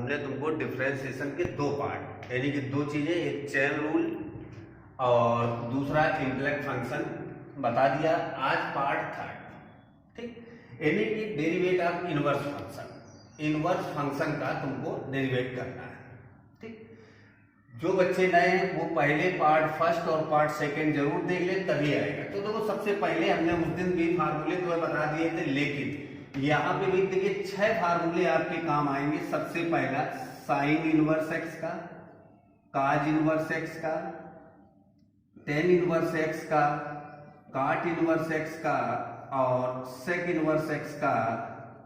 हमने तुमको डिफरेंशिएशन के दो पार्ट यानी कि दो चीजें, एक चेन रूल और दूसरा इंपलेक्ट फंक्शन बता दिया। आज पार्ट थर्ड, ठीक, यानी कि derivative of inverse function. Inverse function का तुमको डेरिवेट करना है, ठीक। जो बच्चे नए हैं वो पहले पार्ट फर्स्ट और पार्ट सेकंड जरूर देख ले, तभी आएगा। तो देखो सबसे पहले हमने उस दिन भी फार्मूले तुम्हें बता दिए थे, लेकिन यहाँ पे भी देखिए 6 फार्मूले आपके काम आएंगे। सबसे पहला साइन इनवर्स एक्स का, काज इनवर्स एक्स का, टेन इनवर्स एक्स का, काट इनवर्स एक्स का और सेक इनवर्स एक्स का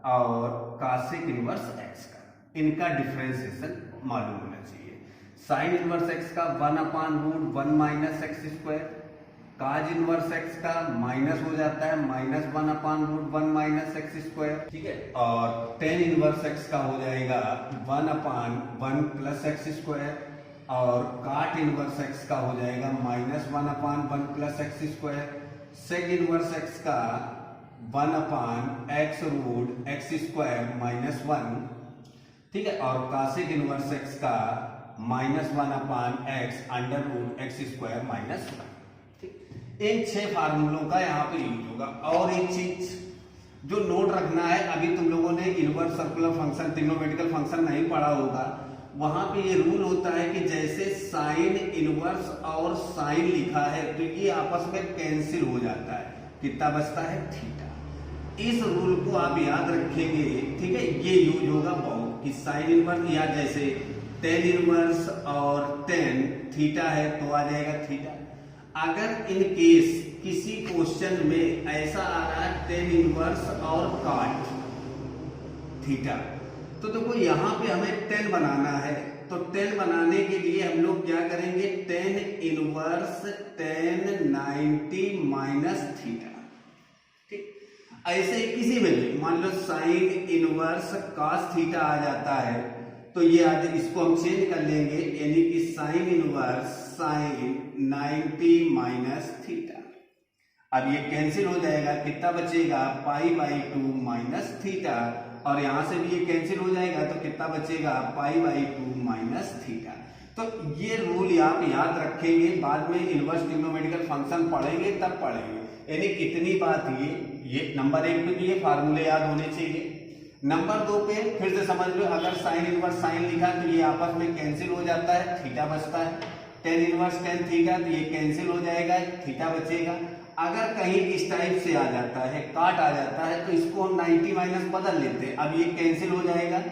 और कासेक इनवर्स एक्स का। इनका डिफरेंशिएशन मालूम होना चाहिए। साइन इनवर्स एक्स का 1/√1 माइनस एक्स स्क्वायर, काज इनवर्स एक्स का माइनस हो जाता है -1/√1 माइनस एक्स स्क्वायर, ठीक है। और टेन इनवर्स एक्स का हो जाएगा 1/1 प्लस एक्स स्क्वायर और काट इनवर्स एक्स का हो जाएगा -1/1 plus x square. Sec inverse x का 1/x√x स्क्वायर -1, ठीक है। और कासेक इनवर्स एक्स का -1/x √x स्क्वायर -1। इन 6 फार्मूलों का यहाँ पे यूज होगा। और एक चीज जो नोट रखना है, अभी तुम लोगों ने inverse circular function, trigonometrical function नहीं पढ़ा होगा। वहां पे ये रूल होता है कि जैसे साइन इनवर्स और साइन लिखा है तो ये आपस में कैंसिल हो जाता है, कितना बचता है थीटा। इस रूल को आप याद रखेंगे, ठीक है। ये यूज होगा बहुत कि साइन इनवर्स, या जैसे टेन इनवर्स और टेन थीटा है तो आ जाएगा थीटा। अगर इन केस किसी क्वेश्चन में ऐसा आ रहा है टेन इनवर्स और काट थीटा, तो देखो यहां पे हमें 10 बनाना है। तो 10 बनाने के लिए हम लोग क्या करेंगे, 10 इनवर्स 10 90 माइनस थीटा, ठीक। ऐसे ही किसी में भी मान लो साइन इनवर्स कॉस थीटा आ जाता है तो ये आज इसको हम चेंज कर लेंगे, यानी कि sine inverse sine 90 minus theta. अब ये कैंसिल हो जाएगा, कितना बचेगा π/2 माइनस थीटा। और यहां से भी ये कैंसिल हो जाएगा तो कितना बचेगा π/2 माइनस थीटा। तो ये रूल आप याद रखेंगे, बाद में इनवर्स ट्रिग्नोमेट्रिकल फंक्शन पढ़ेंगे तब पढ़ेंगे। यानी कितनी बात, ये नंबर 1 पे भी ये फार्मूले याद होने चाहिए। नंबर 2 पे फिर से समझ लो, अगर साइन इनवर्स साइन लिखा तो ये आपस में कैंसिल हो जाता है, थीटा बचता है। टेन इनवर्स टेन थीटा तो ये कैंसिल हो जाएगा, थीटा बचेगा। अगर कहीं इस टाइप से आ जाता है, काट आ जाता है, तो इसको हम 90 माइनस बदल लेते हैं। अब ये कैंसिल हो जाएगा,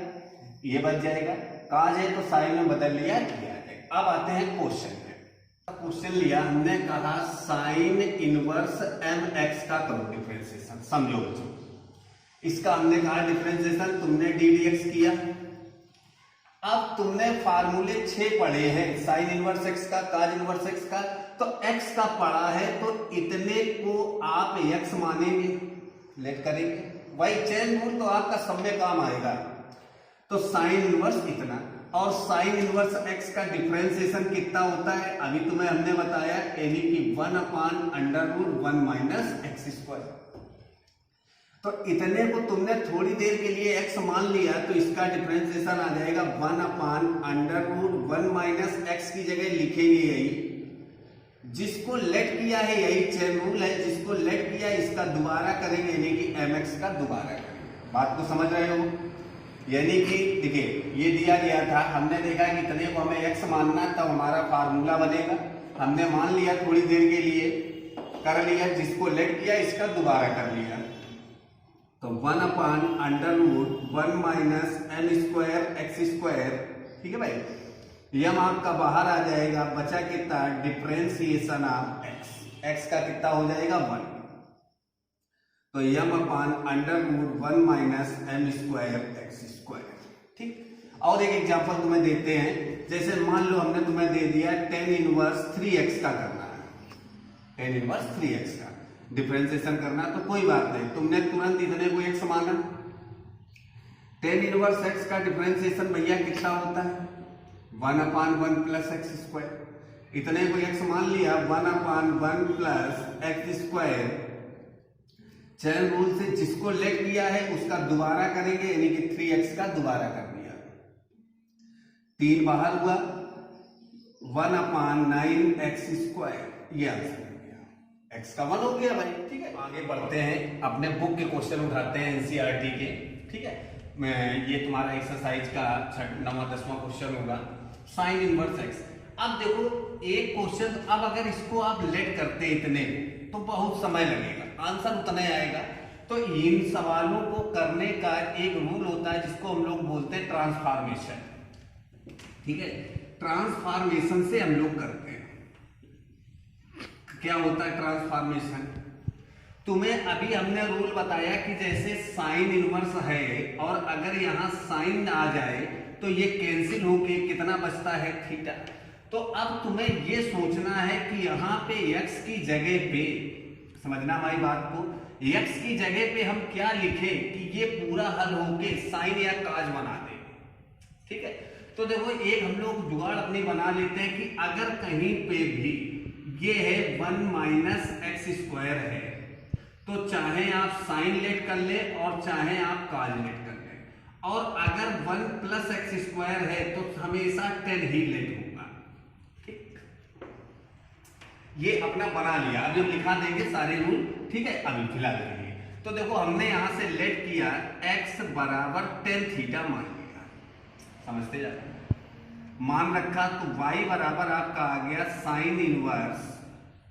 ये बच जाएगा। काज है तो साइन में बदल लिया, अब आते हैं क्वेश्चन में। क्वेश्चन लिया हमने, कहा साइन इनवर्स mx का करो डिफरेंशिएशन। समझो बच्चों, इसका हमने कहा डिफरेंशिएशन, तुमने ddx किया। अब तुमने फार्मूले 6 पढ़े हैं, साइन इनवर्स एक्स का, काज इनवर्स एक्स का। तो x का पढ़ा है तो इतने को आप x मानेंगे, लेट करेंगे। वही चेन रूल तो आपका सब में काम आएगा। तो साइन इनवर्स इतना, और साइन इनवर्स x का डिफरेंशिएशन कितना होता है, अभी तुम्हें हमने बताया, यानी कि 1/√1 माइनस एक्स स्क्वायर। तो इतने को तुमने थोड़ी देर के लिए x मान लिया तो इसका डिफरेंशिएशन आ जाएगा 1/√1 माइनस एक्स की जगह लिखेंगे यही। जिसको लेट किया है यही चेन रूल है, जिसको लेट किया इसका दोबारा करेंगे, यानी कि mx का दोबारा करेंगे। बात को समझ रहे हो? यानी कि देखिए ये दिया गया था, हमने देखा कि इतने को हमें x मानना, तब हमारा फार्मूला बनेगा। हमने मान लिया थोड़ी देर के लिए, कर लिया, जिसको लेट किया इसका दोबारा कर लिया। तो 1/√1 minus m square x square, ठीक है भाई। यम आपका बाहर आ जाएगा, बचा कितना, डिफरेंशिएशन ऑफ x का कितना हो जाएगा 1। तो m/√1 minus m square x square, ठीक। और एक एग्जांपल तुम्हें देते हैं, जैसे मान लो हमने तुम्हें दे दिया 10 इनवर्स 3x का करना है, 10 इनवर्स 3x का डिफरेंशिएशन करना। तो कोई बात नहीं, तुमने तुरंत इतने को x माना। 10 इनवर्स x का डिफरेंशिएशन भैया कितना होता है 1/1 प्लस एक्स स्क्वायर। इतने को x मान लिया, 1/1 plus x square. Chain rule से जिसको लेट किया है उसका दोबारा करेंगे, यानी कि 3x का दोबारा कर दिया। 3 बाहर हुआ, 1/9x², ये आंसर हो गया। x का 1 हो गया भाई। ठीक है, आगे बढ़ते हैं, अपने बुक के क्वेश्चन उठाते हैं एनसीईआरटी के। ठीक है, ये तुम्हारा एक्सरसाइज का 9वां 10वां क्वेश्चन होगा, साइन इनवर्स x। अब देखो एक क्वेश्चन, अब अगर इसको आप लेट करते इतने तो बहुत समय लगेगा, आंसर उतना आएगा। तो इन सवालों को करने का एक रूल होता है जिसको हम लोग बोलते हैं ट्रांसफॉर्मेशन। ठीक है, ट्रांसफॉर्मेशन से हम लोग करते हैं। क्या होता है ट्रांसफॉर्मेशन? तुम्हें अभी हमने रूल बताया कि जैसे साइन इनवर्स है और अगर यहां साइन आ जाए तो ये कैंसिल होके कितना बचता है, थीटा। तो अब तुम्हें ये सोचना है कि यहां पे x की जगह पे, समझना हमारी बात को, x की जगह पे हम क्या लिखें कि ये पूरा हल होके साइन या काज बना दे। ठीक है, तो देखो एक हम लोग जुगाड़ अपनी बना लेते हैं कि अगर कहीं पे भी ये है 1 - x² है तो चाहे आप साइन लेट कर ले और चाहे आप काज लेट कर ले, और अगर 1 + x² है तो हमेशा 10 ही लेट होगा। ठीक, ये अपना बना लिया, अभी हम लिखा देंगे सारे रूल। ठीक है, अभी फिलहाल देंगे। तो देखो हमने यहां से लेट किया x बराबर 10 थीटा मान लिया, समझते जाते मान रखा, तो y बराबर आपका आ गया sine inverse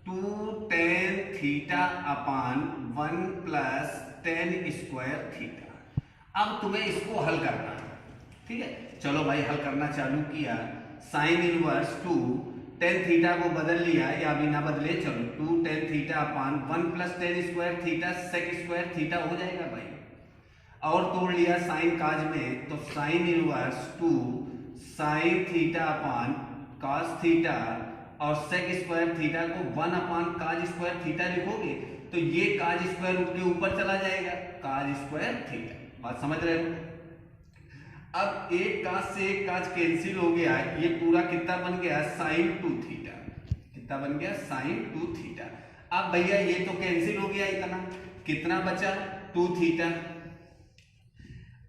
2 tan theta upon 1 + tan² theta. अब तुम्हें इसको हल करना है। ठीक है, चलो भाई हल करना चालू किया, साइन इनवर्स 2 tan थीटा को बदल लिया या भी ना बदले, चलो 2 tan theta upon 1 + tan² theta sec² theta हो जाएगा भाई। और तोड़ लिया साइन काज में, तो sine inverse 2 sine theta upon cos theta और sec² थीटा को 1/cos² थीटा लिखोगे तो ये cos² उठ के ऊपर चला जाएगा, cos² थीटा। बात समझ रहे हो? अब एक cos से एक cos कैंसिल हो गया, ये पूरा कितना बन गया, sin 2 थीटा। कितना बन गया, sin 2 थीटा। अब भैया ये तो कैंसिल हो गया, इतना कितना बचा, 2 थीटा।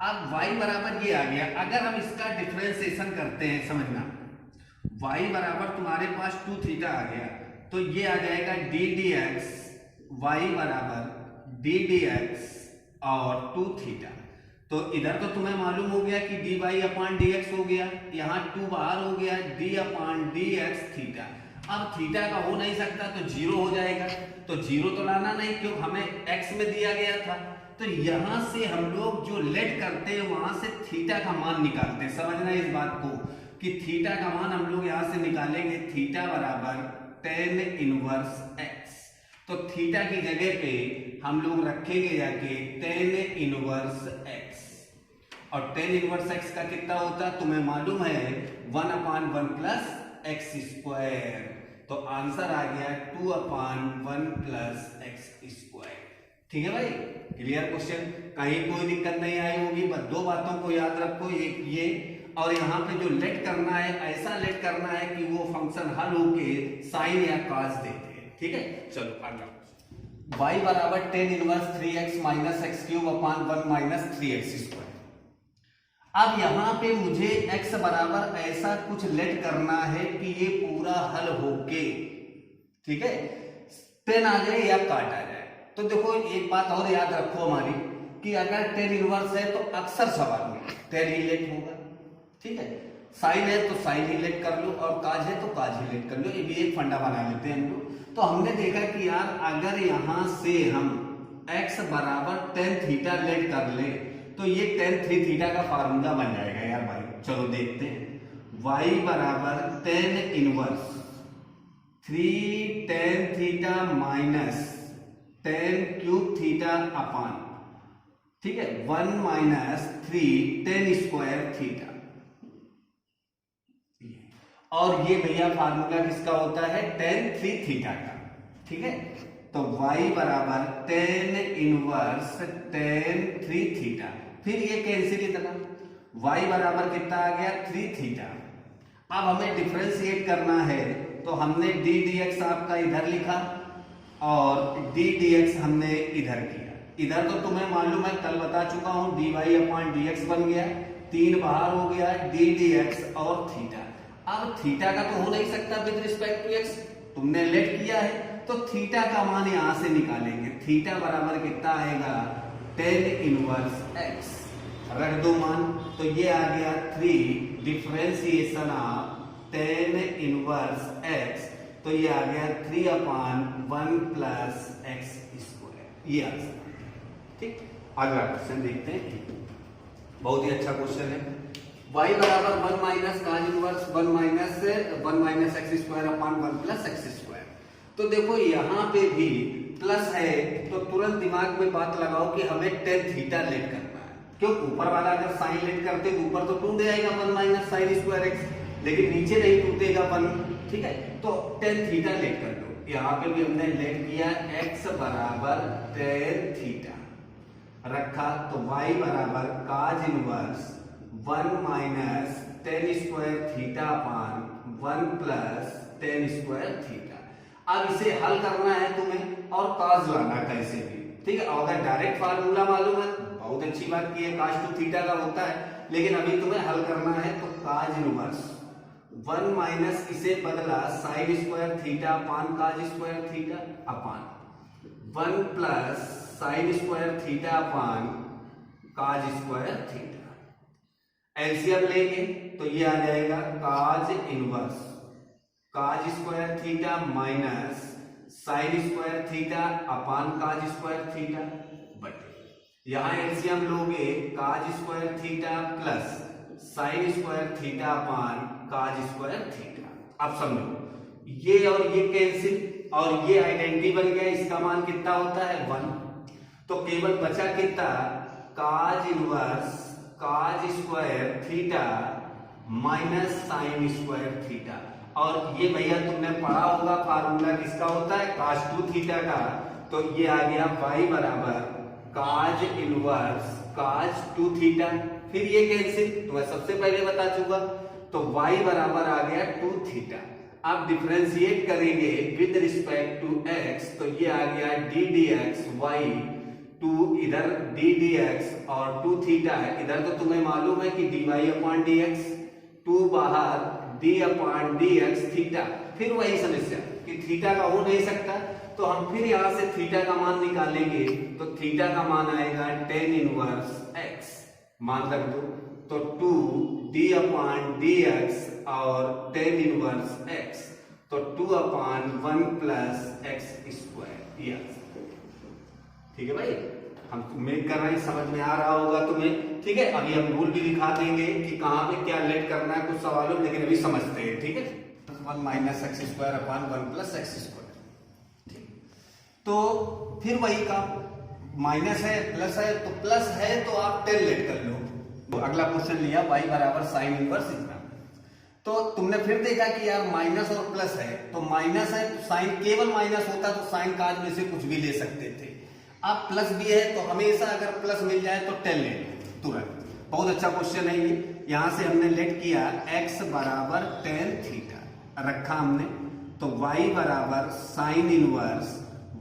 अब y बराबर ये आ गया, अगर हम इसका डिफरेंशिएशन करते हैं, समझना, y बराबर तुम्हारे पास 2 थीटा आ गया तो ये आ जाएगा d dx, y बराबर d dx और 2 थीटा। तो इधर तो तुम्हें मालूम हो गया कि dy/dx हो गया, यहाँ 2 बाहर हो गया, d/dx थीटा। अब थीटा का हो नहीं सकता तो 0 हो जाएगा, तो 0 तो लाना नहीं क्यों, हमें x में दिया गया था। तो यहां से हम लोग जो लेट करते हैं वहां से थीटा का मान निकालते हैं। समझना इस बात को कि थीटा का मान हम लोग यहां से निकालेंगे, थीटा बराबर tan इनवर्स x। तो थीटा की जगह पे हम लोग रखेंगे जाके tan इनवर्स x, और tan इनवर्स x का कितना होता है तुम्हें मालूम है, 1/1 + x²। तो आंसर आ गया 2/1 + x²। ठीक है भाई, क्लियर क्वेश्चन, कहीं कोई दिक्कत नहीं आई होगी। बस 2 बातों को याद रखो, एक ये और यहाँ पे जो लेट करना है, ऐसा लेट करना है कि वो फंक्शन हल होके साइन या काज देते हैं। ठीक है, चलो अगला, y बराबर tan इनवर्स 3x - x³ अपान 1 - 3x²। अब यहाँ पे मुझे x बराबर ऐसा कुछ लेट करना है कि ये पूरा हल होके, ठीक है, 10 आ जाए या काट आ जाए। तो देखो एक बात और याद रखो हमारी कि अगर tan इनवर्स है तो अक्सर सवाल में tan ही लेट होगा। ठीक है, साइन है तो साइन ही लेट कर लो, और काज है तो काज ही लेट कर लो, ये भी एक फंडा बना लेते हैं हम लोग। तो हमने देखा कि यार अगर यहां से हम x बराबर tan थीटा लेट कर ले तो ये tan 3 थीटा का फार्मूला बन जाएगा यार भाई। चलो देखते हैं, y बराबर tan inverse 3 tan theta minus tan³ theta upon, ठीक है, 1 - 3 tan² थीटा। और ये भैया फार्मूला किसका होता है, tan 3 थीटा का। ठीक है, तो y बराबर tan इनवर्स tan 3 थीटा, फिर ये कैंसिल इतना, y बराबर कितना आ गया 3 थीटा। अब हमें डिफरेंशिएट करना है तो हमने d dx आपका इधर लिखा और d dx हमने इधर किया। इधर तो तुम्हें मालूम है, कल बता चुका हूं, dy/dx बन गया, 3 बाहर हो गया डी डी एक्स और थीटा। अब थीटा का तो हो नहीं सकता विद रिस्पेक्ट टू एक्स, तुमने लेट किया है तो थीटा का मान यहां से निकालेंगे। थीटा बराबर कितना आएगा, टेन इनवर्स एक्स, रख दो मान, तो ये आ गया 3 differentiation of tan inverse x, तो ये आ गया 3/1 प्लस एक्स स्क्वायर, ये आंसर। ठीक, अगला क्वेश्चन देखते हैं, बहुत ही अच्छा क्वेश्चन है। y बराबर 1 माइनस काज inverse 1 minus x square upon 1 plus x square. तो देखो यहाँ पे भी प्लस है तो तुरंत दिमाग में बात लगाओ कि हमें टेन थीटा लेट करना है, क्यों ऊपर वाला अगर साइन लेट करते तो ऊपर तो टूट जाएगा 1 माइनस साइन स्क्वायर एक्स, लेकिन नीचे नहीं टूटेगा 1, ठीक है, तो टेन थीटा लेट कर दो। यहाँ पे भी हमने लेट किया x बराबर टेन थीटा रखा, तो y बराबर cos inverse 1 minus tan square theta upon 1 plus tan square theta. अब इसे हल करना है तुम्हें और काज लाना कैसे भी, ठीक है। अगर डायरेक्ट फार्मूला मालूम है बहुत अच्छी बात की है, काज टू थीटा का होता है, लेकिन अभी तुम्हें हल करना है तो काज इनवर्स 1 माइनस इसे बदला sine square theta upon cos square theta upon 1 plus sine square theta upon cos square theta. LCM लेंगे तो ये आ जाएगा cos inverse cos square theta minus sine square theta upon cos square theta बटे, यहां LCM लोगे cos square theta plus sine square theta upon cos square theta. अब समझो ये और ये कैंसिल और ये आइडेंटिटी बन गया, इसका मान कितना होता है 1, तो केवल बचा कितना cos inverse cos square theta minus sine square theta. और ये भैया तुमने पढ़ा होगा फार्मूला किसका होता है, काज टू थीटा का, तो ये आ गया y बराबर cos inverse cause to theta, फिर ये कैंसिल तो मैं सबसे पहले बता चुका, तो y बराबर आ गया 2 थीटा। अब डिफरेंशिएट करेंगे विद रिस्पेक्ट टू x, तो ये आ गया डी डी एक्स वाई, 2 इधर डी डी एक्स और 2 थीटा है, इधर तो तुम्हें मालूम है कि dy अपॉन डी एक्स, 2 बाहर d upon D x theta. फिर वही समस्या कि थीटा का हो नहीं सकता, तो हम फिर यहां से थीटा का मान निकालेंगे, तो थीटा का मान आएगा टेन इनवर्स x, मान रख दो, तो 2 d अपॉन डी एक्स और टेन इनवर्स x, तो 2 अपॉन 1 प्लस एक्स स्क्वायर, ये ठीक है भाई। हम मेक कर रहे हैं, समझ में आ रहा होगा तुम्हें, ठीक है। अभी हम रूल भी दिखा देंगे कि कहां पे क्या लेट करना है कुछ सवालों में, लेकिन अभी समझते हैं, ठीक है। 1 minus x square upon 1 plus x square, तो फिर वही का माइनस है प्लस है, तो प्लस है तो आप 10 लेट कर लो। तो अगला क्वेश्चन लिया y बराबर साइन इनवर्स इतना, तो तुमने फिर देखा कि यार माइनस और प्लस है, तो माइनस है तो साइन केवल माइनस होता तो साइन काज में से कुछ भी ले सकते थे। अब प्लस भी है तो हमेशा अगर प्लस मिल जाए तो 10 ले लो तुरंत, बहुत अच्छा क्वेश्चन है ये। यहां से हमने लेट किया x बराबर टेन थीटा रखा हमने, तो y बराबर sign inverse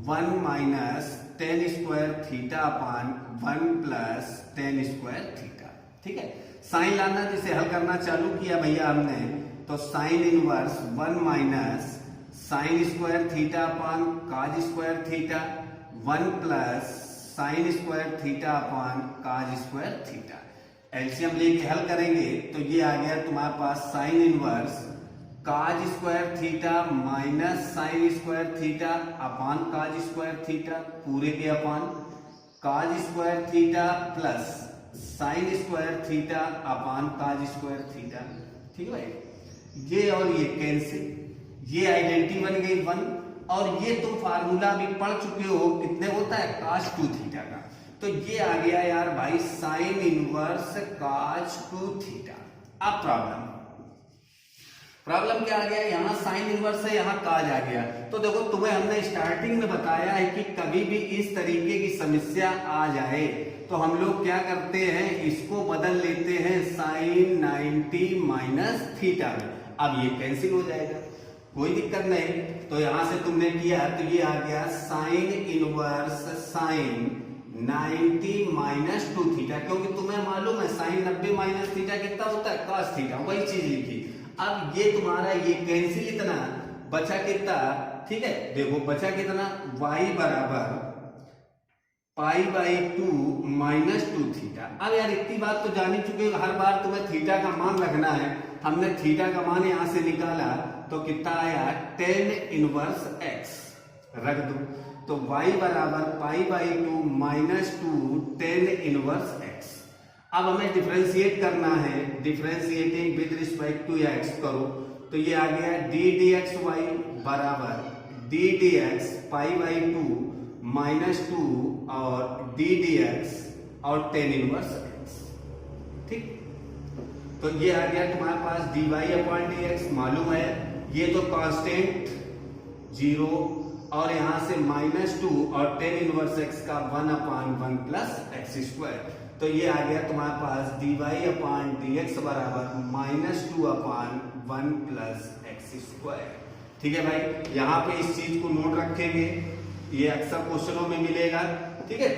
1 minus tan square theta upon 1 plus tan square theta, ठीक है। साइन लाना जिसे हल करना चालू किया भैया हमने, तो sine inverse 1 minus sine square theta upon cos square theta 1 plus sine square theta upon cos square theta. LCM लेके हल करेंगे तो ये आ गया तुम्हारे पास sine inverse cos square theta minus sine square theta upon cos square theta पूरे के upon cos square theta plus sine square theta upon cos square theta, ठीक है भाई। ये और ये कैंसिल, ये आइडेंटिटी बन गई 1, और ये तुम फार्मूला भी पढ़ चुके हो, कितने होता है काज टू थीटा का, तो ये आ गया यार भाई sign inverse cause to theta. अब प्रॉब्लम क्या आ गया, यहां साइन इनवर्स है यहां काज आ गया, तो देखो तुम्हें हमने स्टार्टिंग में बताया है कि कभी भी इस तरीके की समस्या आ जाए तो हम लोग क्या करते हैं, इसको बदल लेते हैं साइन 90 माइनस थीटा में। अब ये कैंसिल हो जाएगा, कोई दिक्कत नहीं, तो यहां से तुमने किया तो ये आ गया sine inverse sine 90 minus 2 theta. Theta, क्योंकि तुम्हें मालूम है साइन 90 माइनस थीटा कितना होता है, cos थीटा, वही चीज लिखी। अब ये तुम्हारा ये कैंसिल, इतना बचा कितना, ठीक है, देखो बचा कितना, y बराबर पाई बाई 2 माइनस 2 थीटा। अब यार इतनी बात तो जान ही चुके हो, हर बार तुम्हें थीटा का मान रखना है। हमने थीटा का मान यहां से निकाला तो कितना आया, tan इनवर्स x रख दो, तो y बराबर pi by 2 minus 2 tan inverse x। अब हमें डिफरेंशिएट करना है, differentiating with respect to x करो, तो ये आ गया d dx y बराबर d dx pi by 2 minus 2 और d dx और tan इनवर्स x, ठीक। तो ये आ गया तुम्हारे पास dy अपॉन dx, मालूम है ये तो कांस्टेंट 0 और यहां से -2 और tan इनवर्स x का 1 अपॉन 1 प्लस एक्स स्क्वायर, तो ये आ गया तुम्हारे पास dy अपॉन dx बराबर -2 अपॉन 1 प्लस एक्स स्क्वायर। ठीक है भाई, यहां पे इस चीज को नोट रखेंगे, ये अक्सर क्वेश्चनों में मिलेगा, ठीक है।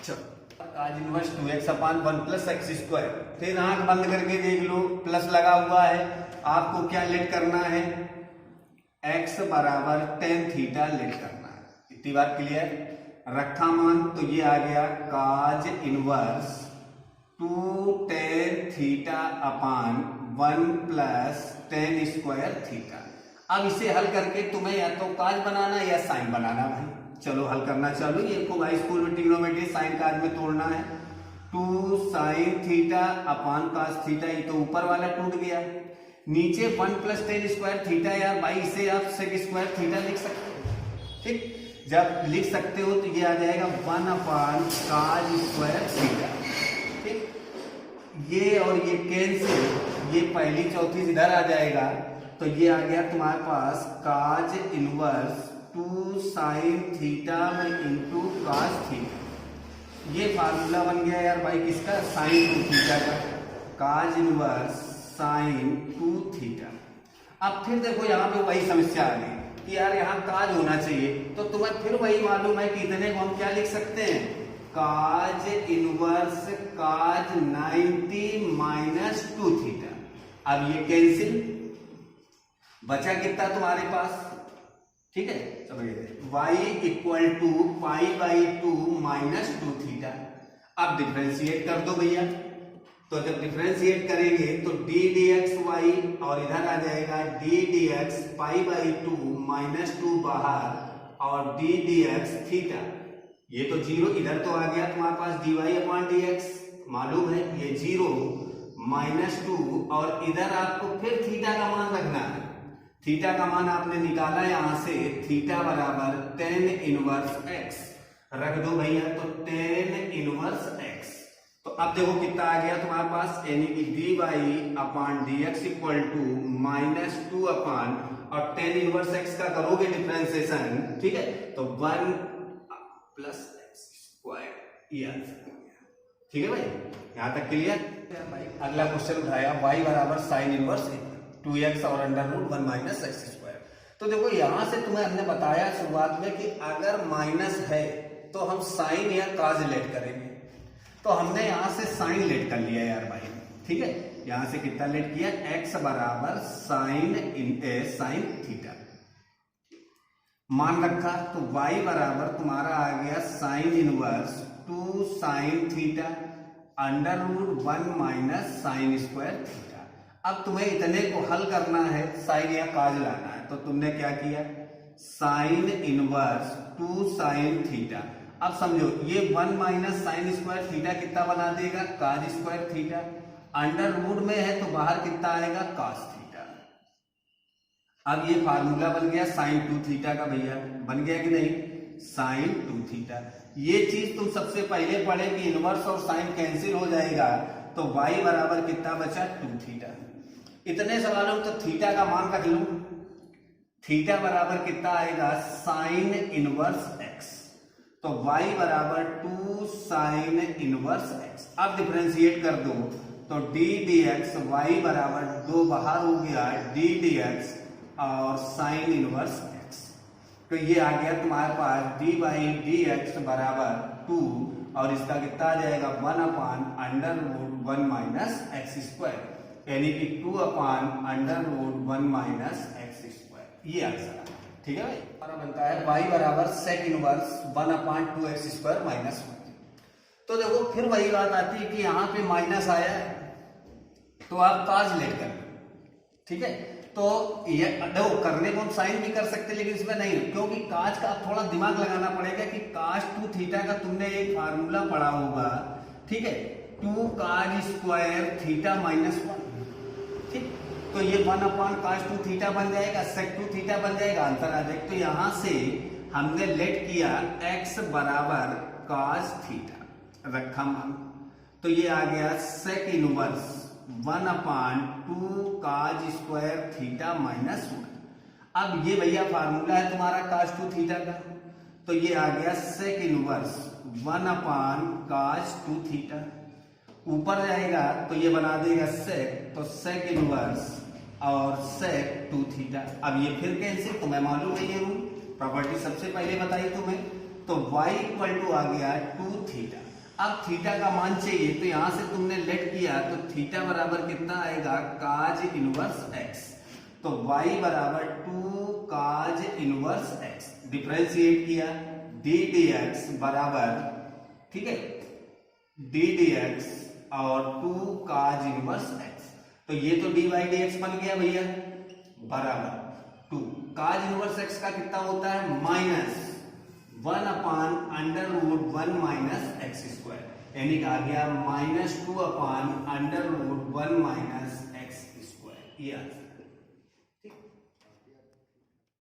चलो आज inverse 2x upon 1 plus x square, फिर आंख बंद करके देख लो, प्लस लगा हुआ है, आपको क्या लेट करना है, x बराबर tan थीटा लेट करना है। इतनी बात क्लियर, रखा मान, तो ये आ गया cos inverse 2 tan theta upon 1 plus tan square theta. अब इसे हल करके तुम्हें या तो काज बनाना या साइन बनाना भाई, चलो हल करना चालू। ये को भाई स्कूल में ट्रिग्नोमेट्री साइन काज में तोड़ना है, 2 sine theta upon cos theta, ये तो ऊपर वाला टूट गया, नीचे 1 प्लस tan स्क्वायर थीटा। यार भाई इसे आप सेक स्क्वायर थीटा लिख सकते हो, ठीक। जब लिख सकते हो तो ये आ जाएगा 1 अपॉन काज स्क्वायर थीटा, ठीक। ये और ये कैंसिल, ये पहली चौथी इधर आ जाएगा, तो ये आ गया तुम्हारे पास काज इनवर्स 2 साइन थीटा में इंटू कास थीटा। ये फार्मूला बन गया यार भाई किसका, साइन 2 थीटा का, काज इनवर्स साइन 2 थीटा। अब फिर देखो यहाँ पे वही समस्या आ गई कि यार यहाँ काज होना चाहिए, तो तुम्हें फिर वही मालूम है कि इतने को हम क्या लिख सकते हैं, काज इनवर्स काज 90 माइनस 2 थीटा। अब ये कैंसिल, बचा कितना तुम्हारे पास, ठीक है, समझिए y equal to pi by 2 minus 2 theta. अब डिफरेंशिएट कर दो भैया, तो जब डिफरेंशिएट करेंगे तो d dx y और इधर आ जाएगा d dx pi by 2 minus 2 बाहर और d dx थीटा। ये तो 0 इधर तो आ गया तुम्हारे पास dy अपॉन dx, मालूम है ये 0 -2 और इधर आपको फिर थीटा का मान रखना है। थीटा का मान आपने निकाला यहां से, थीटा बराबर tan इनवर्स x रख दो भैया, तो tan इनवर्स x। तो अब देखो कितना आ गया तुम्हारे पास, यानी कि dy upon dx equal to -2 upon और tan इनवर्स x का करोगे डिफरेंशिएशन, ठीक है, तो 1 प्लस एक्स स्क्वायर, ये आंसर हो गया। ठीक है भाई, यहां तक क्लियर भाई। अगला क्वेश्चन उठाया y बराबर साइन इनवर्स 2x और under root 1 minus x square. तो देखो यहां से तुम्हें हमने बताया शुरुआत में कि अगर माइनस है तो हम साइन या काज लेट करेंगे, तो हमने यहां से साइन लेट कर लिया यार भाई, ठीक है। यहां से कितना लेट किया, x बराबर साइन थीटा मान रखा, तो y बराबर तुम्हारा आ गया sine inverse 2 sine theta under root 1 minus sine square theta. अब तुम्हें इतने को हल करना है, साइन या काज लाना है, तो तुमने क्या किया, साइन इनवर्स 2 साइन थीटा। अब समझो ये 1 माइनस साइन स्क्वायर थीटा कितना बना देगा, काज स्क्वायर थीटा, अंडर रूट में है तो बाहर कितना आएगा, कास थीटा। अब ये फार्मूला बन गया साइन 2 थीटा का भैया, बन गया कि नहीं, साइन 2 थीटा। ये चीज तुम सबसे पहले पढ़े कि इनवर्स और साइन कैंसिल हो जाएगा, तो y बराबर कितना बचा, 2 थीटा। इतने सवालों में तो थीटा का मान रख लूं, थीटा बराबर कितना आएगा, साइन इनवर्स x, तो y बराबर 2 साइन इनवर्स x। अब डिफरेंशिएट कर दो, तो d dx y बराबर 2 बाहर हो गया d dx और साइन इनवर्स x, तो ये आ गया तुम्हारे पास dy dx बराबर 2 और इसका कितना आ जाएगा 1/√1 माइनस एक्स स्क्वायर, यानी कि 2/√1 माइनस एक्स स्क्वायर। ये आंसर है, ठीक है भाई। हमारा बनता है y बराबर sec inverse 1/2x square minus 1। तो देखो फिर वही बात आती है कि यहाँ पे माइनस आया है तो आप काज लेट कर लो, ठीक है। तो ये देखो करने को हम साइन भी कर सकते लेकिन इसमें नहीं, क्योंकि काज का थोड़ा दिमाग लगाना पड़ेगा कि काज 2 थीटा का तुमने एक फार्मूला पढ़ा होगा, ठीक है, 2 काज स्क्वायर थीटा माइनस 1, ठीक। तो ये 1/cos 2 थीटा बन जाएगा, sec 2 थीटा बन जाएगा, आंसर आ जाएगा। तो यहां से हमने लेट किया x बराबर cos थीटा रखा मान, तो ये आ गया sec inverse 1/2 cos square theta minus 1। अब ये भैया फार्मूला है तुम्हारा cos 2 थीटा का, तो ये आ गया sec इनवर्स 1/cos 2 थीटा। ऊपर जाएगा तो ये बना देगा sec, तो sec इनवर्स और sec 2 थीटा। अब ये फिर कैंसिल, तुम्हें मालूम है ये रूल, प्रॉपर्टी सबसे पहले बताई तुम्हें। तो y इक्वल टू आ गया 2 थीटा। अब थीटा का मान चाहिए तो यहां से तुमने लेट किया तो थीटा बराबर कितना आएगा काज इनवर्स x, तो y बराबर 2 काज इनवर्स x, डिफरेंशिएट किया d dx बराबर, ठीक है, d dx और 2 काज इनवर्स x। तो ये तो dy dx बन गया भैया बराबर 2 काज इनवर्स x का कितना होता है माइनस 1/√1 माइनस एक्स स्क्वायर, यानी कि आ गया -2/√1 माइनस एक्स स्क्वायर। ये